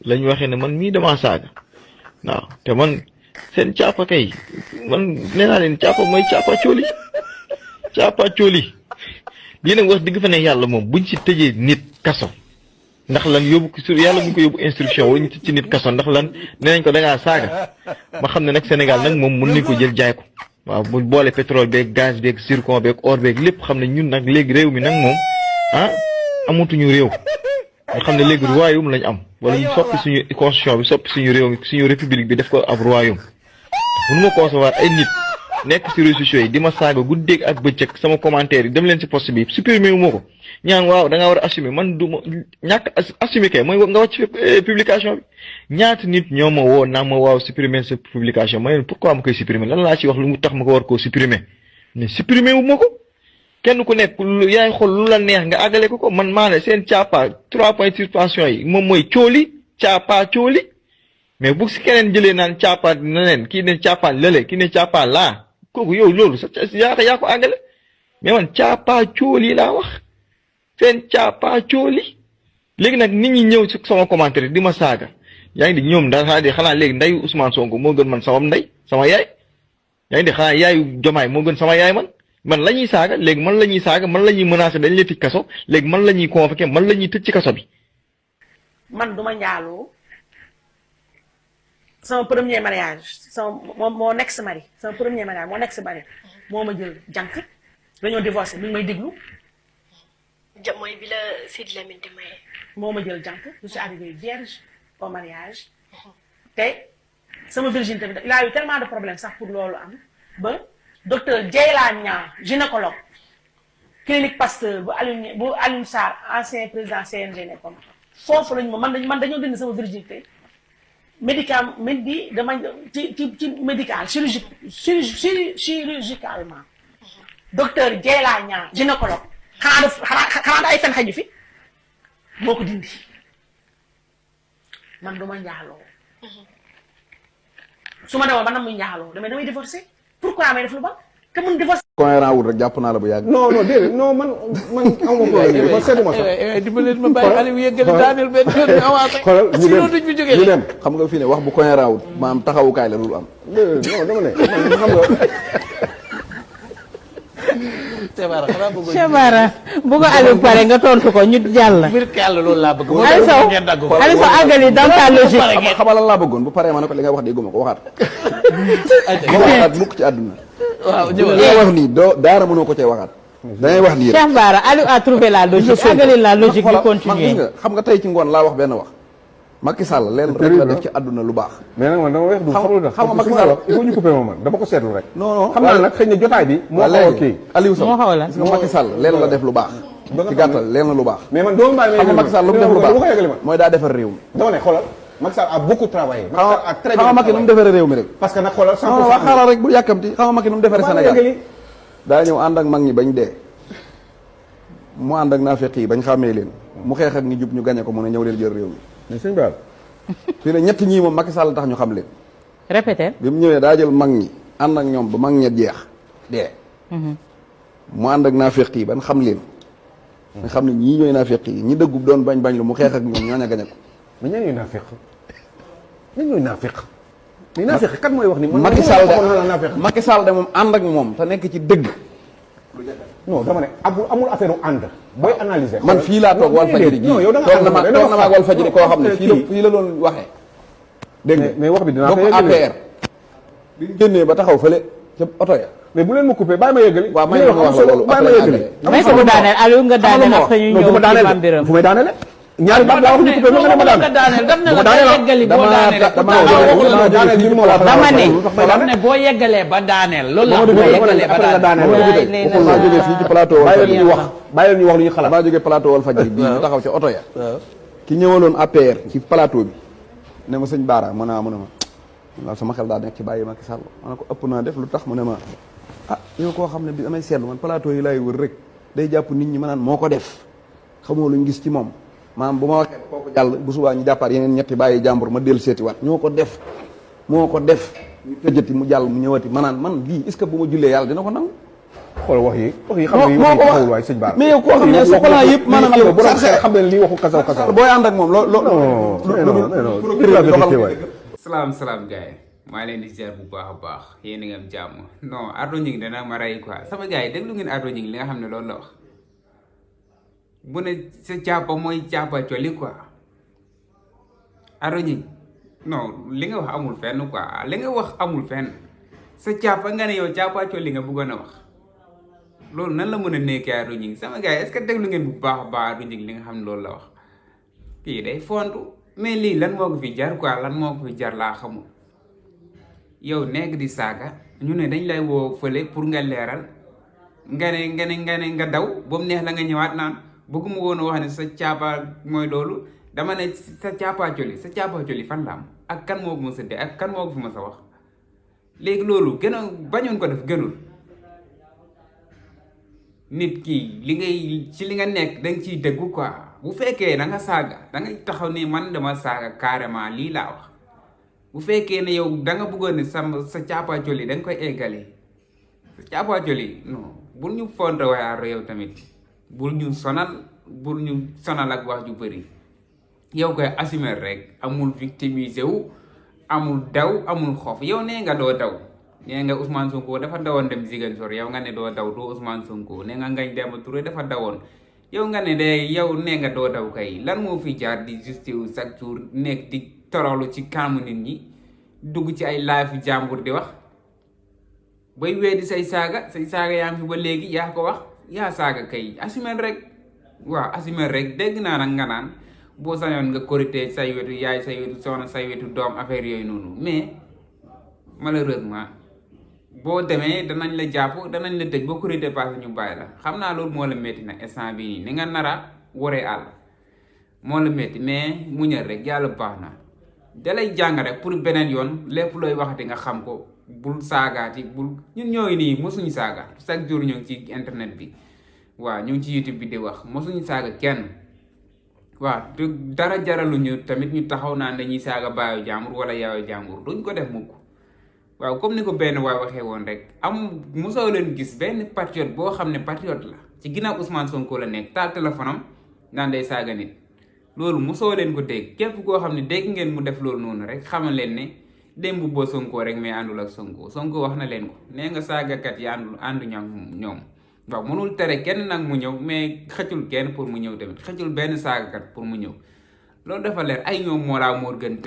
lañ waxee ne man mii damaa saaga waaw te man seen càppa kay man nee naa leen càppa mooy càppa cooli lii nag wax dëgg fa ne yàlla moom buñ ci tëjee nit kaso ndax lan yóbbu ko yàlla buñ ko yóbbu instruction wala ñu tëj ci nit kaso ndax lan nee nañ ko da ngaa saaga ma xam ne nag Sénégal nag moom mën nañ ko jël jaay ko waaw bu boole pétrole beeg gaz beeg zircon beeg or beeg lépp xam ne ñun nag léegi réew mi nag moom amatuñu réew nga xam ne léegi royaume lañ am wala ñu soppi suñu constitution bi soppi suñu réew mi suñu république bi def ko ab royaume mënu ma concevoir ay nit nekk ci réseaux sociaux yi di ma saaga guddeeg ak bëccëg sama commentaire yi dem leen ci post bi supprimer wu ma ko ñaan waaw da ngaa war a assumer man du ma ñàkk assumer kay mooy nga wàcc publication bi ñaata nit ñoo ma woo naa ma waaw supprimer sa publication ma ne pourquoi ma koy supprimer lan laa ci wax lu mu tax ma ko war koo supprimer mais supprimer wu ma ko kenn ku nekk yaay xool lu la neex nga àggale ko man maa ne seen càppa 3 points suspension yi moom mooy cooli càppa cooli mais bu si keneen jëlee naan càppa na leen kii ne càppa lële kii ne càppa laa kooku yow loolu sa yaa ko àggale mais man càppa cooli laa wax seen càppa cooli léegi nag nit ñi ñëw ci sama commentaire di ma saaga yaa ngi di ñoom daal xanaa léegi ndeyu Ousmane Sonko moo gën man sama ndey sama yaay yaa ngi di xanaa yaayu Jomaay moo gën sama yaay man la ñuy saaga léegi man la ñuy saaga man la ñuy menacé dañ lay tëj kaso léegi man la ñuy convoqué man la ñuy tëj ci kaso bi. man duma njaaloo sama premier mariage sama moo nekk sa mari sama premier mariage moo nekk sa mari moo ma jël jànk dañoo divorcé mi ngi may déglu. mooy bi la Sidi Lamine di maye. moo ma jël jànk je suis arrivée vierge au mariage te sama virginité bi il a eu tellement de problèmes sax pour loolu am ba. docteur Dieyla Niang gynécologue clinique Pasteur bu Alioune Sarr ancien président CNG nekkoon foofu lañu man dañoo dindi sama virginité ci médical chirurgicalement docteur Dieyla Niang gynécologue xanaa ay fen xaju fi moo ko dindi man du ma njaaloo su ma demoon ba nag muy njaaloo damay divorcé pourquoi may def lu ba te mun divorce. cohérent wul rek jàpp naa la bu yàgg. non déedéet non man amu ma problème man seetlu ma sax. dimbali ma bàyyi Aliou yëggali daaneel benn yoon ñu avancé. xoolal ñu dem xam nga fii ne wax bu cohérent wul maanaam taxawukaay la dul am. non dama ne xam nga. Cheikh Bara bu ko Aliou pare nga tontu ko ñu jàll. mbir kàll loolu laa bëgg. Aliou Sow àggali dans ta logique. xamal lan laa bëggoon bu paree ma ne ko li nga wax dégguma ko waxaat ko. waxaat mukk ci àdduna. waaw li nga wax nii daara mënoo ko cee waxaat. dangay wax nii rek. Cheikh Bara Aliou a trouvé la logique àggali la logique di continuer. xam nga tey ci ngoon laa wax benn wax. Macky Sall leen rek la def ci àdduna lu baax. mais nag man dama wax du xamul tax. xam nga Macky Sall il faut ñu coupé ma man dama ko seetlu rek. non xam naa nag xëy na jotaay bi. moo xaw a kii Aliou Sow moo xaw a lan gis nga Macky Sall leen la def lu baax. ci gàttal leen la lu baax. mais man doomu baay xam nga Macky Sall lu mu def lu baax mooy daa defar réew mi. dama ne xoolal Macky Sall a beaucoup travaillé. Macky Sall a très bien xam nga Macky nu mu defaree réew mi rek. parce que nag xoolal 100% non waaw xaaral rek bu yàkkamti xam nga Macky nu mu defaree Sénégal daa ñëw ànd ak mag ñi bañ dee mu ànd ak naafeq yi bañ xàmmee leen mu xeex ak ñi jub ñu gañe ko mu ne ñëw leen jël réew mi. mais sëñ Ba fii ne ñett ñii moom Macky Sall tax ñu xam leen. répété. bi mu ñëwee daa jël mag ñi ànd ak ñoom ba mag ña jeex dee. mu ànd ak naafeq yi ban xam leen. nga xam ne ñii ñooy naafeq yi ñi dëggu doon bañ lu mu xeex ak ñoom ñooña gañe ko. mais ñan ñooy naafeq ñan ñooy naafeq. mais naafeq kat mooy wax ni. Macky Sall de moom ànd ak moom te nekk ci dëgg. non dama ne amul affaire u ànd. booy analyser man fii laa toog Walfadjri gi toog na ma ak Walfadjri koo xam ne fii la doon waxee. dégg nga mais wax bi dinaa ko bokk APR. bi ñu génnee ba taxaw fële ca oto ya. mais bu leen ma coupé bàyyi ma yëgali. waaw may ma wax la loolu bàyyi ma yëgali. may ko mu daaneel Aliou nga daaneel après ñu ñëw ci Mame Birame. fu may daaneel ñaari baat laa wax ñu coupé ma nga daaneel. daf ne la boo yeggali boo daaneel. dama ne boo yeggalee ba daaneel. loolu la boo yeggalee ba daaneel. maa jógee fii ci plateau bàyyi leen ñu wax lu ñu xalaat. maa jógee plateau Walfadjri bii ñu taxaw ci oto ya. ki ñëwaloon APR ci plateau bi ne ma sëñ Bara mu ne ma waaw sama xel daa nekk ci bàyyi Macky Sall ma ne ko ëpp naa def lu tax mu ne ma yow koo xam ne bi damay seetlu man plateau yi laay wër rek day jàpp nit ñi ma naan moo ko def xamoo luñ gis ci moom maanaam bu ma waxee kooku jàll bu subaa ñu jàppaat yeneen ñetti bàyyi jàmbur ma dellu seeti waat moo ko def ñu tëjati mu jàll mu ñëwati ma naan man lii est-ce que bu ma jullee yàlla dina ko nangu xool wax yi xam ne moo ko wax xawul waay sëñ Bara mais yow koo xam ne sa plan yëpp maanaam yow borom xel xam ne lii waxu kasaw kasaw booy ànd ak moom salaam gars yi maa leen di ziar bu baax a baax yéen a ngi am jàmm non Ardo Gningue dana ma rey quoi sama gars yi déglu ngeen Ardo Gningue li nga xam ne loolu la wax bu ne sa jàppa mooy jàppa coli quoi Ardo Gningue non li nga wax amul fenn quoi li nga wax amul fenn sa jàppa nga ne yow jàppa coli nga bëggoon a wax loolu nan la mën a nekkee Ardo Gningue sama gars yi est-ce que déglu ngeen bu baax a baax Ardo Gningue li nga xam ne loolu la wax kii day fontu mais lii lan moo ko fi jar quoi lan moo ko fi jar laa xamul yow nekk di saaga ñu ne dañ lay woo fële pour nga leeral nga daw ba mu neex la nga ñëwaat naan bëgguma woon a wax ne sa caapa mooy loolu dama ne sa caapaa-coli fan la am ak kan moo ko mës a dee ak kan moo ko fi mës a wax léegi loolu gën a bañoon ko def gënul nit ki li nga nekk danga ciy dëggu quoi bu fekkee da nga saaga da nga taxaw ni man dama saaga carrément lii laa wax bu fekkee ne yow da nga bëggoon ne sa caapaa-coli da nga koy eggale sa caapaa-coli non bul ñu fonte waayaaro yow tamit bul ñu sonal ak wax ju bëri yow koy assumer rek amul victimiser wu amul daw amul xof yow nee nga doo daw nee nga Ousmane Sonko dafa dawoon dem Ziguinchor yow nga ne doo daw doo Ousmane Sonko nee nga Ngagne Demba Touré dafa dawoon yow nga ne de yow nee nga doo daw kay lan moo fi jaar di juste wu chaque jour nekk di toroxlu ci kanamu nit ñi dugg ci ay live jàmbur di wax bay weddi say saaga yaa ngi fi ba léegi yaa ko wax yaa saaga kay assumer rek waaw assumer rek dégg naa nag nga naan boo sañoon nga korité say wetu yaay say wetu soxna say wetu doom affaire yooyu noonu mais malheureusement boo demee danañ la jàpp danañ la tëj boo korité passé ñu bàyyi la xam naa loolu moo la métti nag instant bii nii ni nga nara waree àll moo la métti mais muñal rek yàlla baax na dalay jàng rek pour beneen yoon lépp looy waxati nga xam ko bul saagaati bul ñun ñooy nii mosuñu saaga chaque jour ñu ngi ci internet bi waaw ñu ngi ci YouTube bi di wax mosuñu saaga kenn waaw te dara jaraluñu tamit ñu taxaw naan dañuy saaga baayu jàmbur wala yaayu jàmbur duñ ko def mukk waaw comme ni ko benn waay waxee woon rek mosoo leen gis benn patriote boo xam ne patriote la ci ginnaaw Ousmane Sonko la nekk taal téléphone am naan day saaga nit loolu mosoo leen ko dégg képp koo xam ne dégg ngeen mu def loolu noonu rek xamal leen ne démb boo Sonko rek mais àndul ak Sonko wax na leen ko nee nga saagakat yi àndu ñoom waaw mënul tere kenn nag mu ñëw mais xëccul kenn pour mu ñëw tamit xëccul benn saagakat pour mu ñëw loolu dafa leer ay ñoom Mollah Morgun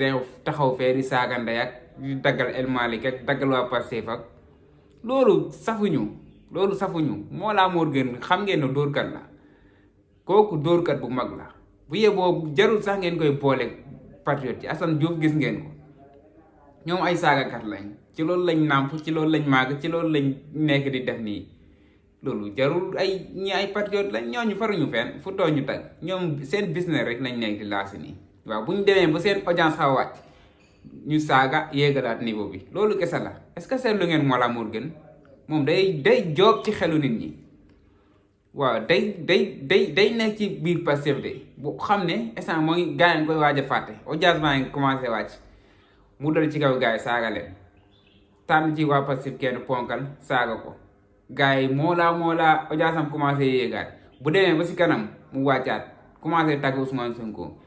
taxaw fee di saaga ndey ak di daggal El Malick ak daggal waa Pastef ak loolu safuñu Mollah Morgun xam ngeen ne dóorkat la kooku dóorkat bu mag la bu yeboo jarul sax ngeen koy boole patriote yi Assane Diouf gis ngeen ko ñoom ay saagakat lañ ci loolu lañ nàmp ci loolu lañ màgg ci loolu lañ nekk di def nii loolu jarul ay patriote lañ ñooñu faruñu fenn fu too ñu tag ñoom seen business rek lañ nekk di laasi nii waaw bu ñu demee ba seen audience xaw a wàcc ñu saaga yéegalaat niveau bi loolu kese la est-ce que seetlu ngeen Mollah Morgun moom day joob ci xelu nit ñi waaw day nekk ci biir Pastef de bu xam ne instant moo ngi gars yi koy waaj a fàtte audience baa ngi commencé wàcc mu dal ci kaw gars yi saaga leen tànn ci waa Pastef kenn ponkal saaga ko gars yi Mollah audience am commencé yéegaat bu demee ba si kanam mu wàccaat commencé tàgg Ousmane Sonko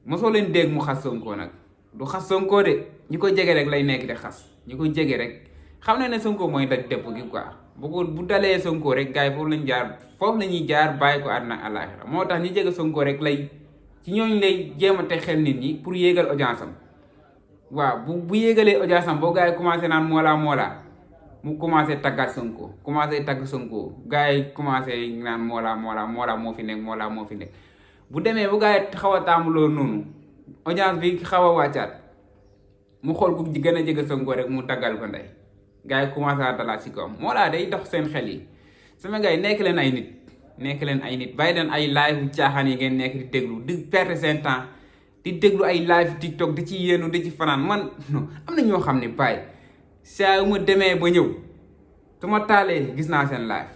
mosoo leen dégg mu xas Sonko nag du xas Sonko de ñi ko jege rek lay nekk di xas ñi ko jege rek xam na ne Sonko mooy daj dëpp gi quoi bu dalee Sonko rek gars yi foofu la ñuy jaar bàyyi ko àdduna ak àllaaxira moo tax ñi jege Sonko rek ci ñooñu lay jéem a teg xel nit ñi pour yéegal audience am waaw bu yéegalee audience am boo gars yi commencé naan Mollah mu commencé taggaat Sonko commencé tagg Sonko gars yi commencé naan Mollah moo fi nekk bu demee bu gars yi xaw a tàmbuloo noonu audience bi xaw a wàccaat mu xool ku gën a jege Sonko rek mu taggal ko ndey gars yi commencé a dalaat si kawam Mollah day dox seen xel yi sama gars yi nekk leen ay nit bàyyi leen ay live caaxaan yi ngeen nekk di déglu di perdre seen temps di déglu ay live TikTok di ci yéenu di ci fanaan man am na ñoo xam ne bàyyi saa yu ma demee ba ñëw su ma taalee gis naa seen live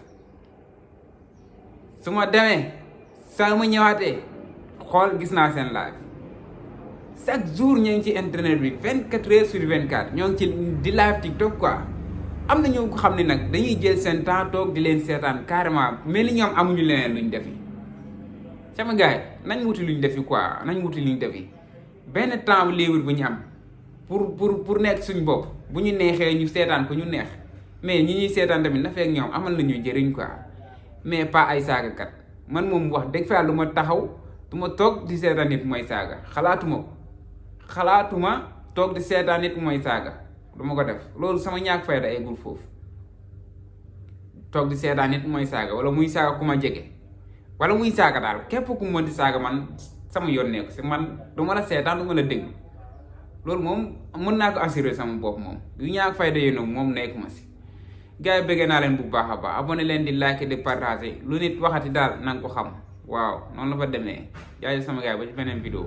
su ma demee saa yu ma ñëwaatee xool gis naa seen live chaque jour ñoo ngi ci internet bi 24 heures sur 24 ñoo ngi ci di live TikTok quoi am na ñoo ko xam ne nag dañuy jël seen temps toog di leen seetaan carrément mel ni ñoom amuñu leneen luñ defi sama gars yi nañ wuti luñ defi quoi nañ wuti luñ defi benn temps libre bu ñu am pour nekk suñ bopp bu ñu neexee ñu seetaan ko ñu neex mais ñi ñuy seetaan tamit na fekk ñoom amal nañu njëriñ quoi mais pas ay saagakat man moom wax dëgg fa lu ma taxaw du ma toog di seetaan nit mooy saaga xalaatuma toog di seetaan nit mooy saaga du ma ko def loolu sama ñàkk fayda eggul foofu toog di seetaan nit mooy saaga wala muy saaga ku ma jege wala muy saaga daal képp ku mën di saaga man sama yoon nekk si man du ma la seetaan du ma la déglu loolu moom mën naa ko assurer sama bopp moom yu ñàkk fayda yi noonu moom nekk ma si gars yi bëggee naa leen bu baax a baax abonné leen di like di partager lu nit waxati daal na nga ko xam waaw noonu la fa demee jaajëf sama gars yi ba ci beneen vidéo